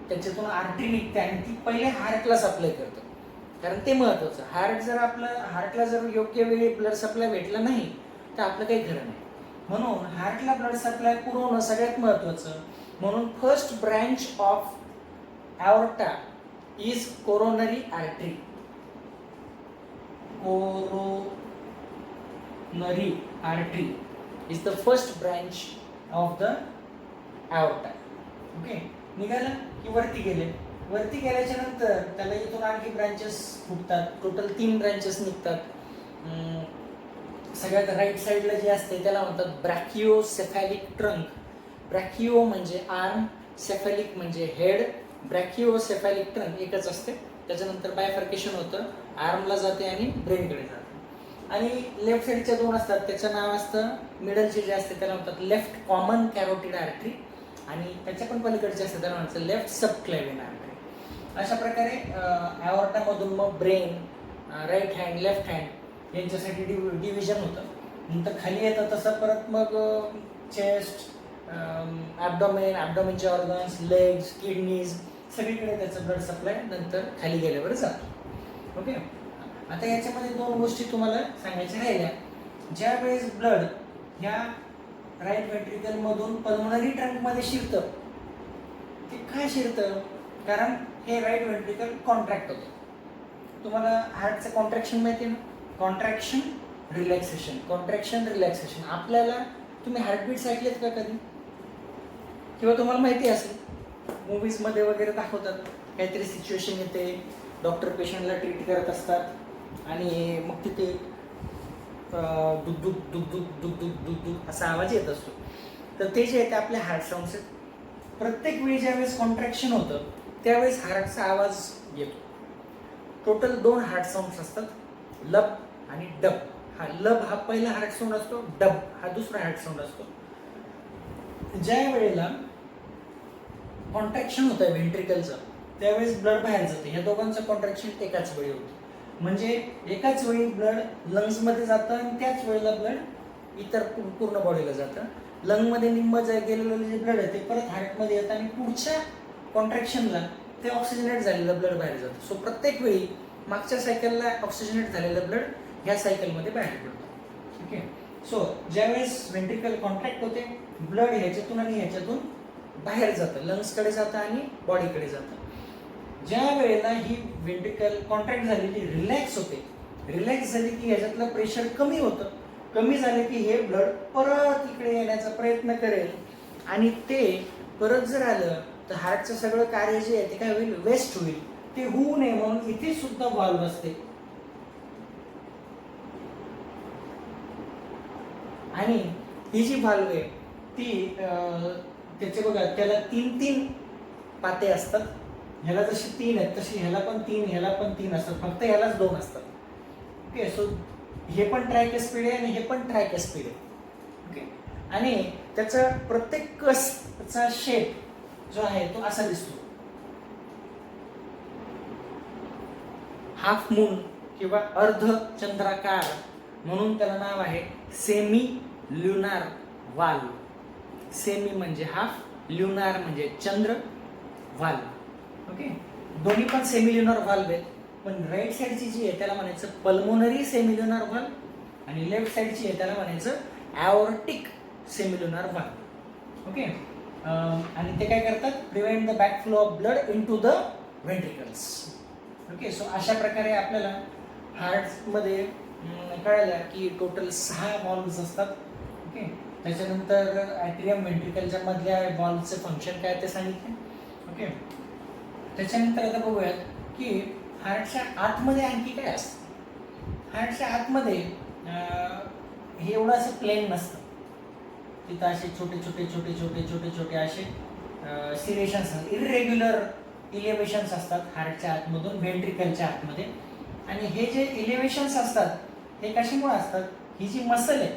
त्याच्यातून आर्टरी निघते आणि ती पहिले हार्टला सप्लाय करते. कारण ते महत्वाचं. हार्टला जर योग्य वेळी ब्लड सप्लाय भेटला नाही तर आपलं काही खरं नाही. म्हणून हार्टला ब्लड सप्लाय पुरवणं सगळ्यात महत्वाचं. म्हणून first branch of ॲओर्टा is coronary artery. Coronary artery is the first branch of the ॲओर्टा. Okay. निघालं की वरती गेल्याच्या नंतर त्याला इथून आणखी ब्रँचेस फुटतात. टोटल 3 ब्रँचेस निघतात. सगळ्यात राईट साईडला जे असते त्याला म्हणतात ब्रॅकिओसेफॅलिक ट्रंक. ब्रॅकिओ म्हणजे आर्म, सेफॅलिक म्हणजे हेड. ब्रॅकिओसेफॅलिक ट्रंक एकच असते. त्याच्यानंतर बायफर्केशन होतं, आर्मला जाते आणि ब्रेनकडे जाते. आणि लेफ्ट साईडच्या 2 असतात, त्याचं नाव असतं, मिडलचे जे असते त्याला म्हणतात लेफ्ट कॉमन कॅरोटिड आर्टरी आणि त्याच्या पण पलीकडचे असते त्याला म्हणतात लेफ्ट सबक्लेव्हियन आर्टरी. अशा प्रकारे ॲओर्टामधून मग brain, right hand, left hand यांच्यासाठी डिव्हिजन होतं. नंतर खाली येतं तसं परत मग चेस्ट, ॲब्डोमेनचे ऑर्गन्स, लेग्स, किडनीज सगळीकडे त्याचं ब्लड सप्लाय नंतर खाली गेल्यावर जातं. ओके. आता याच्यामध्ये 2 गोष्टी तुम्हाला सांगायच्या राहिल्या. ज्या वेळेस ब्लड ह्या राईट व्हेंट्रिकलमधून पल्मोनरी ट्रंकमध्ये शिरतं, ते काय शिरतं? कारण हे राईट व्हेंट्रिकल कॉन्ट्रॅक्ट होतं. तुम्हाला हार्टचं कॉन्ट्रॅक्शन माहिती आहे ना? Contraction relaxation. आपल्याला तुम्ही हार्टबीट्स ऐकलेत का कधी? किंवा तुम्हाला माहिती असेल मूवीजमध्ये वगैरे दाखवतात, काहीतरी सिच्युएशन येते, डॉक्टर पेशंटला ट्रीट करत असतात आणि मग तिथे दुक दुक दुक दुक दुक दुक दुक दुक असा आवाज येत असतो. तर ते जे आहे ते आपले हार्ट साऊंड्स आहेत. प्रत्येक वेळी ज्यावेळेस कॉन्ट्रॅक्शन होतं त्यावेळेस हार्टचा आवाज येतो. टोटल 2 हार्ट साऊंड्स असतात, लब आणि डब. लब हा पहिला हार्ट साऊंड असतो, डब हा दुसरा हार्ट साऊंड असतो. ज्या वेळेला कॉन्ट्रॅक्शन होतं व्हेंट्रिकलचं त्यावेळेस ब्लड बाहेर जातं. या दोघांचं कॉन्ट्रॅक्शन एकाच वेळी होतं. म्हणजे एकाच वेळी ब्लड लंग्समध्ये जातं आणि त्याच वेळेला ब्लड इतर पूर्ण बॉडीला जातं. लंगमध्ये निम्म गेलेलं जे ब्लड आहे ते परत हार्टमध्ये येतं आणि पुढच्या कॉन्ट्रॅक्शनला ते ऑक्सिजनेट झालेलं ब्लड बाहेर जातं. सो प्रत्येक वेळी मागच्या सायकलला ऑक्सिजनेट झालेलं ब्लड ह्या सायकलमध्ये बाहेर पडतं. ओके. सो ज्यावेळेस व्हेंट्रिकल कॉन्ट्रॅक्ट होते ब्लड ह्याच्यातून आणि ह्याच्यातून बाहेर जातं, लंग्सकडे जातं आणि बॉडीकडे जातं. ज्या वेळेला ही व्हेंट्रिकल कॉन्ट्रॅक्ट झालेली रिलॅक्स होते, रिलॅक्स झाली की ह्याच्यातलं प्रेशर कमी होतं. कमी झालं की हे ब्लड परत इकडे येण्याचा प्रयत्न करेल आणि ते परत जर आलं तर हार्टचं सगळं कार्य जे आहे ते काय होईल? वेस्ट होईल. ते होऊ नये म्हणून इथे सुद्धा व्हॉल्व्ह असते. आणि ही जी व्हॉल्व्ह आहे ती त्याचे बघा त्याला 3 पाते असतात. ह्याला जशी 3 आहेत तशी ह्याला पण 3 असतात. फक्त ह्यालाच 2 असतात. ओके. सो हे पण ट्रायकस्पिड आहे आणि हे पण ट्रायकस्पिड आहे. ओके. आणि त्याचा प्रत्येक कसचा शेप जो आहे तो असा दिसतो. हाफ मून किंवा अर्ध चंद्राकार म्हणून त्याला नाव आहे सेमी ल्युनार वाल्व. सेमी म्हणजे हाफ, ल्युनार म्हणजे चंद्र, वाल्व. ओके. दोन्ही पण सेमी ल्युनार वाल्व आहेत, पण राईट साईडची जी आहे त्याला म्हणायचं पल्मोनरी सेमी ल्युनार वाल्व आणि लेफ्ट साईडची आहे त्याला म्हणायचं aortic semi lunar valve. Okay. आणि ते काय करतात, prevent the backflow of blood into the ventricles. Okay. So अशा प्रकारे आपल्याला हार्टमध्ये कळलं की टोटल 6 व्हॉल्व्स असतात. ओके. त्याच्यानंतर ॲट्रियम व्हेंट्रिकलच्या मधल्या व्हॉल्व्हचं फंक्शन काय ते सांगितलं. ओके. त्याच्यानंतर आता बघूयात की हार्टच्या आतमध्ये आणखी काय असतं. हार्टच्या आतमध्ये हे एवढं असं प्लेन नसतं. तिथं असे छोटे छोटे छोटे छोटे छोटे छोटे असे सिरेशन्स असतात, इरेग्युलर इलेव्हेशन्स असतात हार्टच्या आतमधून व्हेंट्रिकलच्या आतमध्ये. आणि हे जे इलेव्हेशन्स असतात हे कशामुळे असतात, ही जी मसल आहे,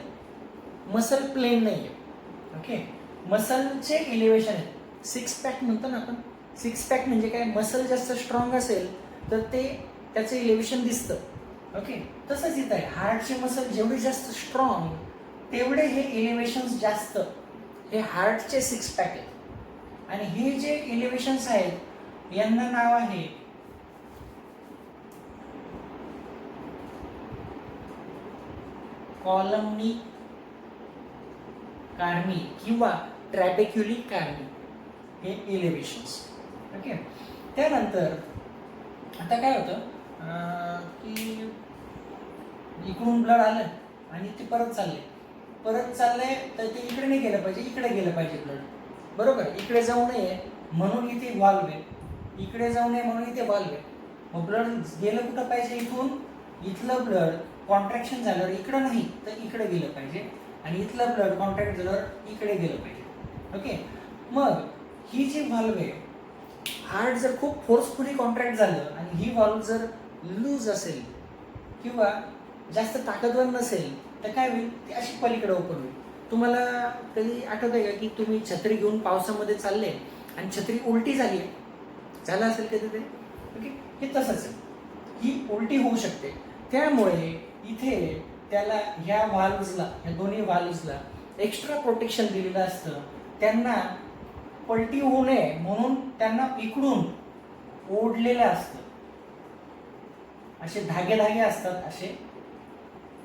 मसल प्लेन नाही आहे. ओके. मसलचे इलेव्हेशन आहे. 6 पॅक म्हणतो ना आपण. 6 पॅक म्हणजे काय, मसल जास्त स्ट्रॉंग असेल तर ते त्याचं इलेव्हेशन दिसतं. ओके. तसंच इथं आहे, हार्टचे मसल जेवढे जास्त स्ट्रॉंग तेवढे हे इलेव्हेशन्स जास्त, हे हार्टचे 6 पॅक आहेत. आणि हे जे इलेव्हेशन्स आहेत यांना नाव आहे कॉलमनी कार्मी किंवा ट्रॅबेक्युली कार्मी, हे इलेव्हेशन्स. ओके. त्यानंतर आता काय होतं की इकडून ब्लड आलं आणि ते परत चाललंय तर ते इकडे नाही गेलं पाहिजे, इकडे गेलं पाहिजे ब्लड. बरोबर. इकडे जाऊ नये म्हणून इथे वाल्व आहे, इकडे जाऊ नये म्हणून इथे वाल्व आहे. मग ब्लड गेलं कुठं पाहिजे, इथून. इथलं ब्लड कॉन्ट्रॅक्शन झाल्यावर इकडं नाही तर इकडे गेलं पाहिजे आणि इथलं ब्लड कॉन्ट्रॅक्ट झाल्यावर इकडे गेलं पाहिजे. ओके. मग ही जी व्हॉल्व आहे, हार्ट जर खूप फोर्सफुली कॉन्ट्रॅक्ट झालं आणि ही व्हॉल्व जर लूज असेल किंवा जास्त ताकदवर नसेल तर काय होईल, ती अशी पलीकडे ओपन होईल. तुम्हाला कधी आठवत आहे का की तुम्ही छत्री घेऊन पावसामध्ये चालले आणि छत्री उलटी झाली, झालं असेल कधीतरी. ओके. हे तसंच आहे, ही उलटी होऊ शकते. त्यामुळे इथे त्याला ह्या व्हॉल्व्सला, ह्या दोन्ही व्हॉल्व्सला एक्स्ट्रा प्रोटेक्शन दिलेलं असतं. त्यांना पलटी होऊ नये म्हणून त्यांना इकडून ओढलेलं असतं. असे धागे असतात असे.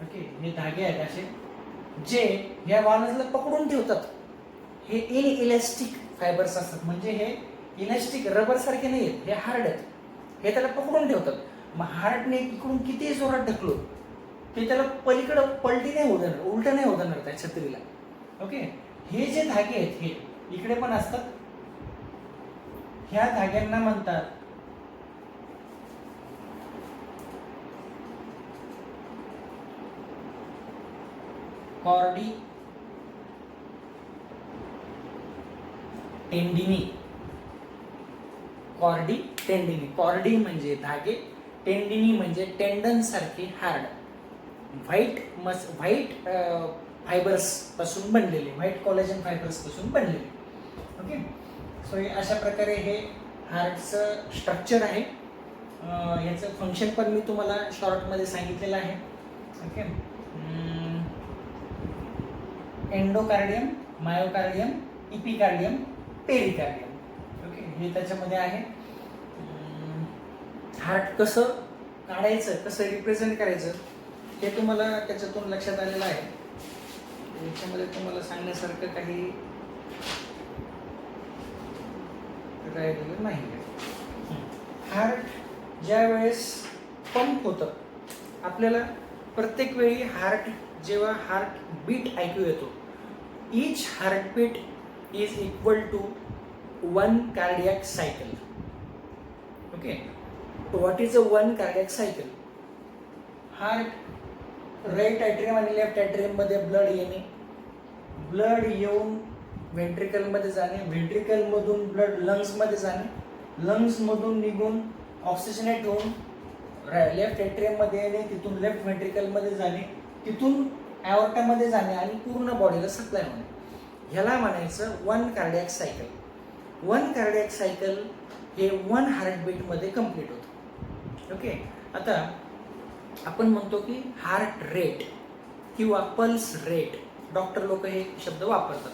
ओके. हे धागे आहेत असे जे ह्या व्हॉल्व्सला पकडून ठेवतात. हे इनइलॅस्टिक फायबर्स असतात, म्हणजे हे इलॅस्टिक रबर सारखे नाही आहेत, हे हार्ड आहेत. हे त्याला पकडून ठेवतात. मग हार्टने इकडून किती जोरात ढकलो ते त्याला पलीकडं पलटी नाही होत जाणार, उलटं नाही होत जाणार त्या छत्रीला. ओके. हे जे धागे आहेत हे इकडे पण असतात. ह्या धाग्यांना म्हणतात कॉर्डी टेंडिनी. कॉर्डी म्हणजे धागे, टेंडिनी म्हणजे टेंडन सारखे हार्ड, व्हाईट फायबर्स पासून बनलेले, व्हाईट कोलेजन फायबर्स पासून बनलेले. ओके. सो अशा प्रकारे हे हार्टचं स्ट्रक्चर आहे. याचं फंक्शन पण मी तुम्हाला शॉर्टमध्ये सांगितलेलं आहे. Okay. Endocardium, myocardium, epicardium, pericardium. Okay. हे त्याच्यामध्ये आहे. हार्ट कसं काढायचं, कसं रिप्रेझेंट करायचं हे तुम्हाला त्याच्यातून लक्षात आलेलं आहे. याच्यामध्ये तुम्हाला सांगण्यासारखं काही राहिलेलं नाही. हार्ट ज्या वेळेस पंप होतं, आपल्याला प्रत्येक वेळी जेव्हा हार्ट बीट ऐकू येतो, each heartbeat is equal to 1 cardiac cycle. Okay. What is a 1 cardiac cycle? Heart right atrium आणि लेफ्ट ॲट्रियममध्ये ब्लड येणे, ब्लड येऊन व्हेंट्रिकलमध्ये जाणे, व्हेंट्रिकलमधून ब्लड लंग्समध्ये जाणे, लंग्समधून निघून ऑक्सिजनेट होऊन लेफ्ट एट्रियममध्ये येणे, तिथून लेफ्ट व्हेंट्रिकलमध्ये जाणे, तिथून ॲओर्टामध्ये जाणे आणि पूर्ण बॉडीला सप्लाय होणे. ह्याला म्हणायचं 1 कार्डिॲक सायकल. 1 कार्डिॲक सायकल हे 1 हार्टबीटमध्ये कंप्लीट होतं. ओके. आता आपण म्हणतो की हार्ट रेट किंवा पल्स रेट, डॉक्टर लोक हे शब्द वापरतात.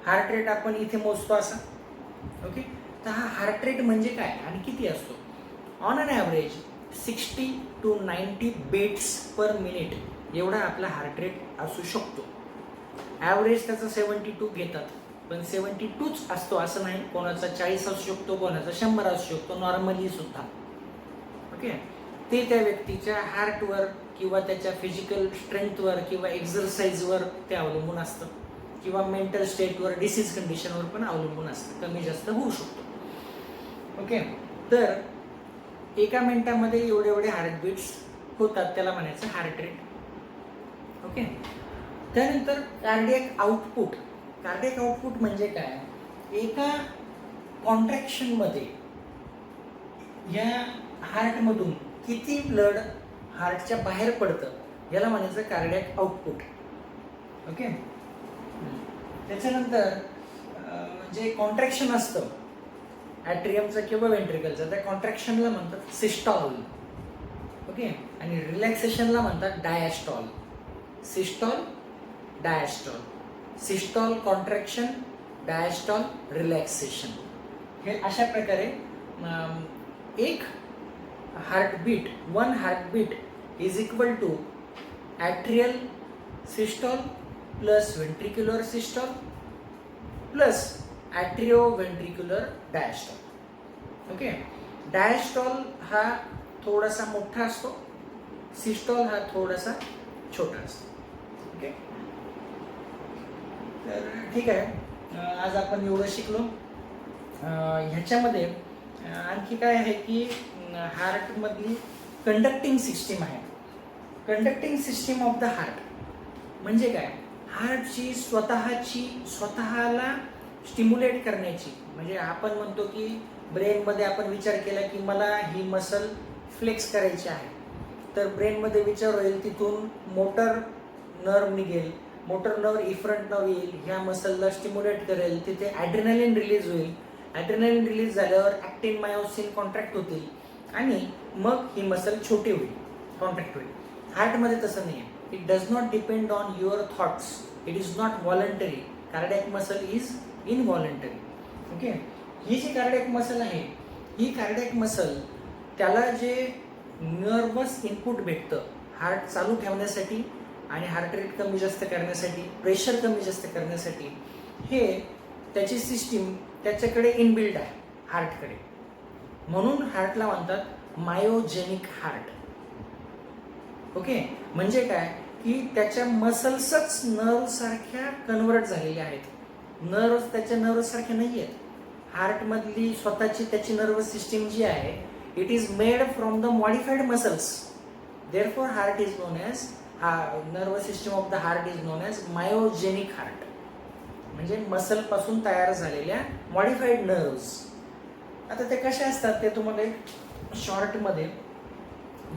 हार्ट रेट आपण इथे मोजतो असा. ओके. तर हा हार्ट रेट म्हणजे काय आणि किती असतो? On an average 60 to 90 beats per minute एवढा आपला हार्ट रेट असू शकतो. ॲव्हरेज त्याचा 72 घेतात, पण 72च असतो असं नाही. कोणाचा 40 असू शकतो, कोणाचा 100 असू शकतो, नॉर्मली सुद्धा. ओके. ते त्या व्यक्तीच्या हार्टवर किंवा त्याच्या फिजिकल स्ट्रेंथवर किंवा एक्झरसाईजवर ते अवलंबून असतं, किंवा मेंटल स्टेटवर, डिसीज कंडिशनवर पण अवलंबून असतं. कमी जास्त होऊ शकतो. ओके. तर एका मिनिटामध्ये एवढे एवढे हार्टबीट्स होतात, त्याला म्हणायचं हार्ट रेट. ओके. त्यानंतर कार्डियक आउटपुट. कार्डियक आउटपुट म्हणजे काय? एका कॉन्ट्रॅक्शनमध्ये या हार्टमधून किती ब्लड हार्टच्या बाहेर पडतं याला म्हणायचं कार्डियक आउटपुट. ओके. त्याच्यानंतर जे कॉन्ट्रॅक्शन असतं ॲट्रियमचं किंवा व्हेंट्रिकलचं, त्या कॉन्ट्रॅक्शनला म्हणतात सिस्टॉल. ओके. आणि रिलॅक्सेशनला म्हणतात diastole. Systole, diastole. Systole contraction, diastole relaxation. हे अशा प्रकारे एक heartbeat, 1 heartbeat is equal to atrial systole plus ventricular systole plus atrio ventricular diastole. Okay. Diastole हा थोडासा मोठा असतो, सिस्टॉल हा थोडासा छोटा असतो. ओके. तर ठीक आहे, आज आपण एवढं शिकलो. ह्याच्यामध्ये आणखी काय आहे की हार्टमधली कंडक्टिंग सिस्टीम आहे. Conducting system of the heart म्हणजे काय? हार्टची स्वतःला स्टिम्युलेट करण्याची, म्हणजे आपण म्हणतो की ब्रेनमध्ये आपण विचार केला की मला ही मसल फ्लेक्स करायची आहे, तर ब्रेनमध्ये विचार होईल, तिथून मोटर नर्व निघेल, मोटर नर्व इफरंट नर्व येईल, ह्या मसलला स्टिम्युलेट करेल, तिथे ॲड्रेनालिन रिलीज होईल. ॲड्रेनालिन रिलीज झाल्यावर ॲक्टिन मायोसिन कॉन्ट्रॅक्ट होतील आणि मग ही मसल छोटी होईल, कॉन्ट्रॅक्ट होईल. हार्टमध्ये तसं नाही आहे. It does not depend on your thoughts. It is not voluntary. Cardiac muscle is involuntary. Okay. ही जी कार्डियक मसल आहे, ही कार्डियक मसल त्याला जे नर्वस इनपुट भेटतं हार्ट चालू ठेवण्यासाठी आणि हार्ट रेट कमी जास्त करण्यासाठी, प्रेशर कमी जास्त करण्यासाठी, हे त्याची सिस्टीम त्याच्याकडे इनबिल्ड आहे हार्टकडे. म्हणून हार्टला म्हणतात मायोजेनिक हार्ट. ओके. म्हणजे काय की त्याच्या मसल्सच नर्व सारख्या कन्वर्ट झालेल्या आहेत. नर्व त्याच्या नर्व सारख्या नाही आहेत. हार्टमधली स्वतःची त्याची नर्वस सिस्टीम जी आहे, it is made from the modified muscles. Therefore heart is known as, nervous system of the heart is known as myogenic heart. म्हणजे मसल पासून तयार झालेल्या मॉडिफाईड नर्व्स. आता ते कसे असतात ते तुम्हाला एक शॉर्टमध्ये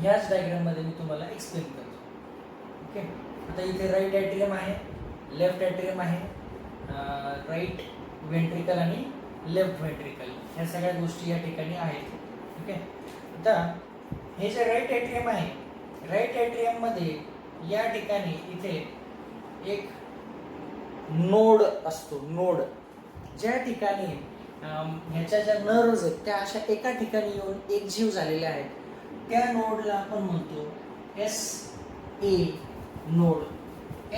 याच डायग्राममध्ये मी तुम्हाला एक्सप्लेन करतो. ओके. आता इथे राईट ॲट्रियम आहे, लेफ्ट ॲट्रियम आहे, राईट व्हेंट्रिकल आणि लेफ्ट व्हेंट्रिकल, ह्या सगळ्या गोष्टी या ठिकाणी आहेत. ओके. आता हे जे राईट ॲट्रियम आहे, राईट ॲट्रियममध्ये या ठिकाणी इथे एक नोड असतो. नोड ज्या ठिकाणी ह्याच्या ज्या नर्व्स आहेत त्या अशा एका ठिकाणी येऊन एकजीव झालेल्या आहेत, त्या नोडला आपण म्हणतो SA नोड.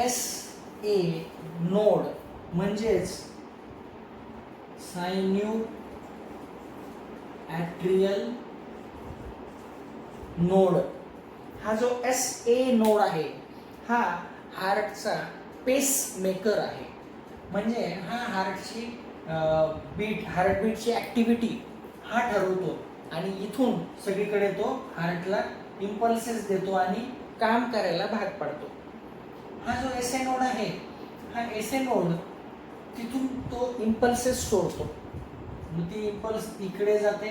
SA नोड म्हणजेच सायन्यू ॲट्रियल नोड. हा जो SA नोड आहे हा हार्टचा पेस मेकर आहे. म्हणजे हा हार्टची हार्टबीटची ॲक्टिव्हिटी हा ठरवतो आणि इथून सगळीकडे तो हार्टला इम्पल्सेस देतो आणि काम करायला भाग पाडतो. हा जो SA नोड आहे, हा SA नोड तिथून तो इम्पल्सेस सोडतो. मग ती इम्पल्स इकडे जाते,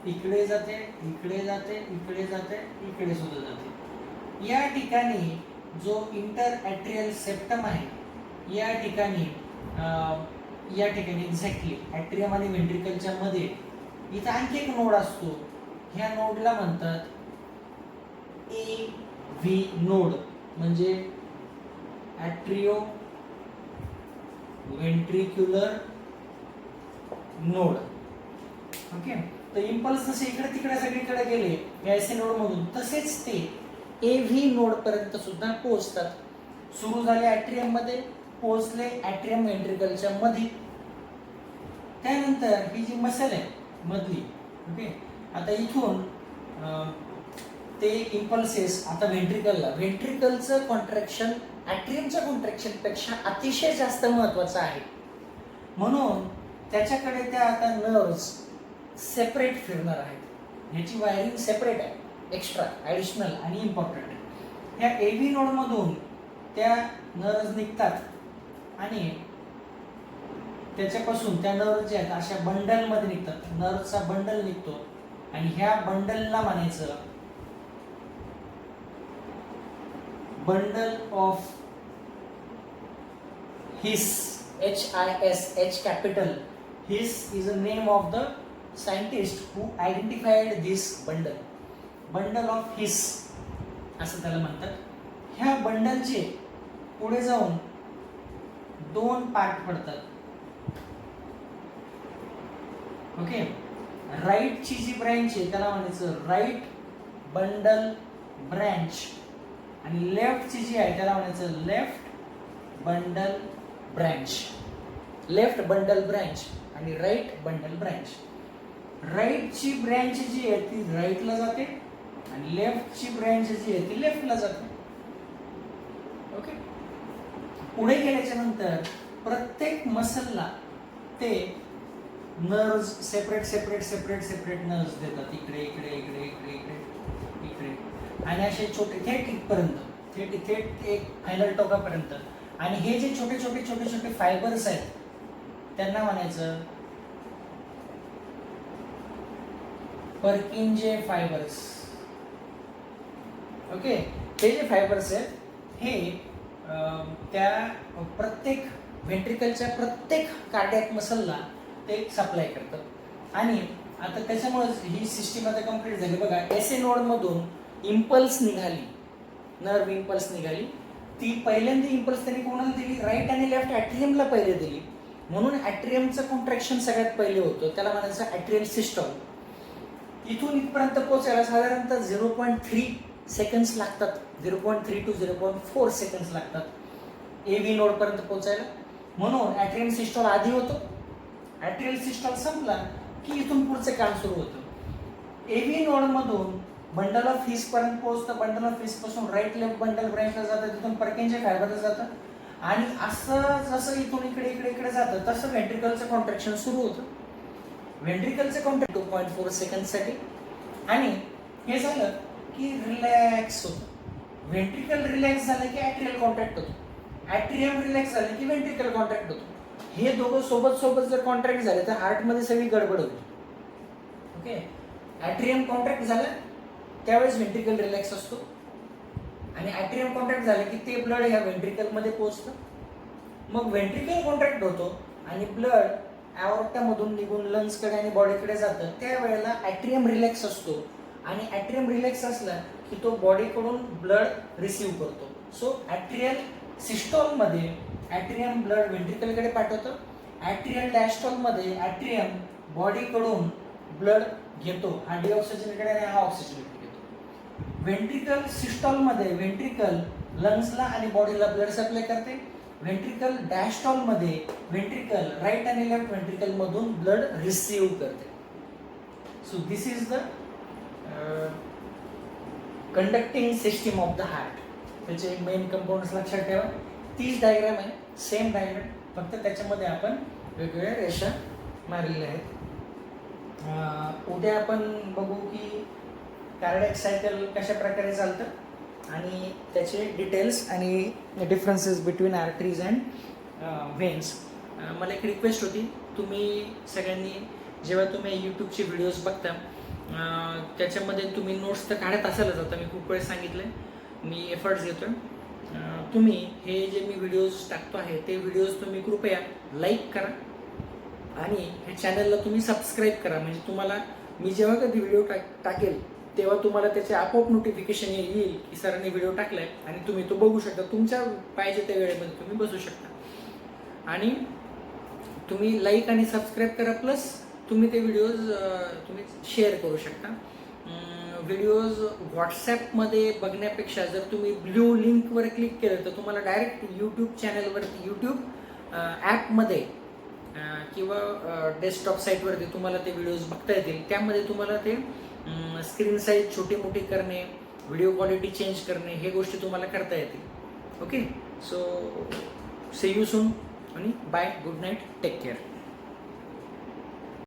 इकडे जाते, इकडे जाते, इकडे जाते, इकडे सुद्धा जाते. या ठिकाणी जो इंटर ॲट्रियल सेप्टम आहे, या ठिकाणी एक्झॅक्टली ॲट्रियम आणि व्हेंट्रिकलच्या मध्ये इथं आणखी एक नोड असतो. ह्या नोडला म्हणतात AV नोड, म्हणजे ॲट्रियो व्हेंट्रिक्युलर नोड. ओके, तर इम्पल्स जसे इकडे तिकडे सगळीकडे गेले या एस नोड मधून, तसेच ते AV नोड पर्यंत सुद्धा पोहोचतात. सुरू झाले ॲट्रियम मध्ये, पोहोचले ॲट्रियम व्हेंट्रिकलच्या मध्ये. त्यानंतर ही जी मसल आहे मधली, ओके, आता इथून ते इम्पल्सेस आता व्हेंट्रिकलला, व्हेंट्रिकलचं कॉन्ट्रॅक्शन ॲट्रियमच्या कॉन्ट्रॅक्शन पेक्षा अतिशय जास्त महत्त्वाचं आहे, म्हणून त्याच्याकडे त्या आता नर्व्स सेपरेट फिरणार आहेत. ह्याची वायरिंग सेपरेट आहे, एक्स्ट्रा ॲडिशनल आणि इम्पॉर्टंट. ह्या AV नोडमधून त्या नर्व्स निघतात आणि त्याच्यापासून त्या नर्व्स जे आहेत अशा बंडलमध्ये निघतात. नर्व्सचा बंडल निघतो आणि ह्या बंडलला म्हणायचं bundle of his, HIS, H capital. His is a name of the scientist who identified this bundle. Bundle of His असं त्याला म्हणतात. ह्या बंडलचे पुढे जाऊन दोन पार्ट पडतात. ओके, राईटची जी ब्रँच आहे त्याला म्हणायचं राईट बंडल ब्रँच आणि लेफ्टची जी आहे त्याला म्हणायचं left bundle branch. Left bundle branch आणि राईट बंडल ब्रँच. राईटची ब्रँच जी आहे ती राईटला जाते आणि लेफ्टची ब्रँच जी आहे ती लेफ्टला जाते. ओके, पुढे गेल्याच्या नंतर प्रत्येक मसलला ते nerves separate separate separate separate nerves देतात. इकडे इकडे इकडे इकडे इकडे इकडे आणि असे छोटे थेट इथपर्यंत, थेट एक फायनल टोकापर्यंत. आणि हे जे छोटे छोटे छोटे छोटे फायबर्स आहेत त्यांना म्हणायचं पर्किंजे फायबर्स. ओके, हे जे फायबर्स आहेत हे त्या प्रत्येक व्हेंट्रिकलच्या प्रत्येक कार्डियक मसलला ते सप्लाय करतात. आणि आता त्याच्यामुळे ही सिस्टीम आता कंप्लीट झाली. बघा, SA नोड मधून इम्पल्स निघाली, नर्व इम्पल्स निघाली. ती पहिल्यांदा इम्पल्स त्यांनी कोणाला दिली? राईट आणि लेफ्ट ॲट्रियमला पहिले दिली, म्हणून ॲट्रियमचं कॉन्ट्रॅक्शन सगळ्यात पहिले होतं. त्याला म्हणायचं ॲट्रियल सिस्टम. इथून इथपर्यंत पोहोचायला साधारणतः 0.3 सेकंड्स लागतात. 0.3 to 0.4 सेकंड्स लागतात AV नोड पर्यंत पोहोचायला. म्हणून ॲट्रियल सिस्टम आधी होतो, ॲट्रियल सिस्टम संपला की इथून पुढचं काम सुरू होतं. AV नोड मधून बंडल ऑफ हिस पर्यंत पोहोचतं. बंडल ऑफ हिस पासून राईट लेफ्ट बंडल ब्रँचला जातं, तिथून पर्किंजे फायबरला जातं. आणि असं जसं इथून इकडे इकडे इकडे जातं तसं व्हेंट्रिकलचं कॉन्ट्रॅक्शन सुरू होतं. व्हेंट्रिकलचं कॉन्ट्रॅक्ट 2.4 सेकंडसाठी. आणि हे झालं की रिलॅक्स होतं. व्हेंट्रिकल रिलॅक्स झालं की ॲट्रियल कॉन्ट्रॅक्ट होतो. ॲट्रियम रिलॅक्स झालं की व्हेंट्रिकल कॉन्ट्रॅक्ट होतो. हे दोघं सोबत सोबत जर कॉन्ट्रॅक्ट झाले तर हार्टमध्ये सगळी गडबड होती. ओके, ॲट्रियम कॉन्ट्रॅक्ट झालं त्यावेळेस व्हेंट्रिकल रिलॅक्स असतो आणि ॲट्रियम कॉन्ट्रॅक्ट झालं की ते ब्लड ह्या व्हेंट्रिकलमध्ये पोहोचतं. मग व्हेंट्रिकल कॉन्ट्रॅक्ट होतो आणि ब्लड ॲओर्टामधून निघून लंग्सकडे आणि बॉडीकडे जातं. त्यावेळेला ॲट्रियम रिलॅक्स असतो आणि ॲट्रियम रिलॅक्स असला की तो बॉडीकडून ब्लड रिसीव्ह करतो. सो ॲट्रियल सिस्टॉलमध्ये ॲट्रियम ब्लड व्हेंट्रिकलकडे पाठवतं. ॲट्रियल डायस्टॉलमध्ये ॲट्रियम बॉडीकडून ब्लड घेतो, हा डिऑक्सिजनकडे आणि हा ऑक्सिजनकडे घेतो. व्हेंट्रिकल सिस्टॉलमध्ये व्हेंट्रिकल लंग्सला आणि बॉडीला ब्लड सप्लाय करते. व्हेंट्रिकल डायस्टॉलमध्ये व्हेंट्रिकल राईट आणि लेफ्ट व्हेंट्रिकल मधून ब्लड रिसीव्ह करते. So this is the conducting system of the heart. त्याचे मेन कंपाऊंड्स लक्षात ठेवा. तीच डायग्राम आहे, सेम डायग्राम, फक्त त्याच्यामध्ये आपण वेगवेगळ्या रेषा मारलेल्या आहेत. उद्या आपण बघू की कार्डियक सायकल कशा प्रकारे चालतं आणि त्याचे डिटेल्स आणि डिफरन्सेस बिटवीन आर्टरीज अँड व्हेन्स. मला एक रिक्वेस्ट होती, तुम्ही सगळ्यांनी जेव्हा तुम्ही यूट्यूबचे व्हिडिओज बघता त्याच्यामध्ये तुम्ही नोट्स तर काढत असालच, आता मी खूप वेळेस सांगितलं आहे, मी एफर्ट्स घेतो आहे. तुम्ही हे जे मी व्हिडिओज टाकतो आहे ते व्हिडिओज तुम्ही कृपया लाईक करा आणि हे चॅनलला तुम्ही सबस्क्राईब करा. म्हणजे तुम्हाला मी जेव्हा कधी व्हिडिओ टाकेल तेव्हा तुम्हाला त्याचे आपोआप नोटिफिकेशन येईल की सरांनी व्हिडिओ टाकलाय आणि तुम्ही तो बघू शकता. तुमच्या पाहिजे त्या वेळेमध्ये तुम्ही बसू शकता. आणि तुम्ही लाईक आणि सबस्क्राईब करा, प्लस तुम्ही ते व्हिडिओज तुम्ही शेअर करू शकता. व्हिडिओज व्हॉट्सॲपमध्ये बघण्यापेक्षा जर तुम्ही ब्ल्यू लिंकवर क्लिक केलं तर तुम्हाला डायरेक्ट यूट्यूब चॅनलवरती, यूट्यूब ॲपमध्ये किंवा डेस्कटॉप साईटवरती तुम्हाला ते व्हिडिओज बघता येतील. त्यामध्ये तुम्हाला ते स्क्रीन साईज छोटी मोठी करणे, व्हिडिओ क्वालिटी चेंज करणे, हे गोष्टी तुम्हाला करता येतील. Okay, so see you soon आणि bye, good night, take care.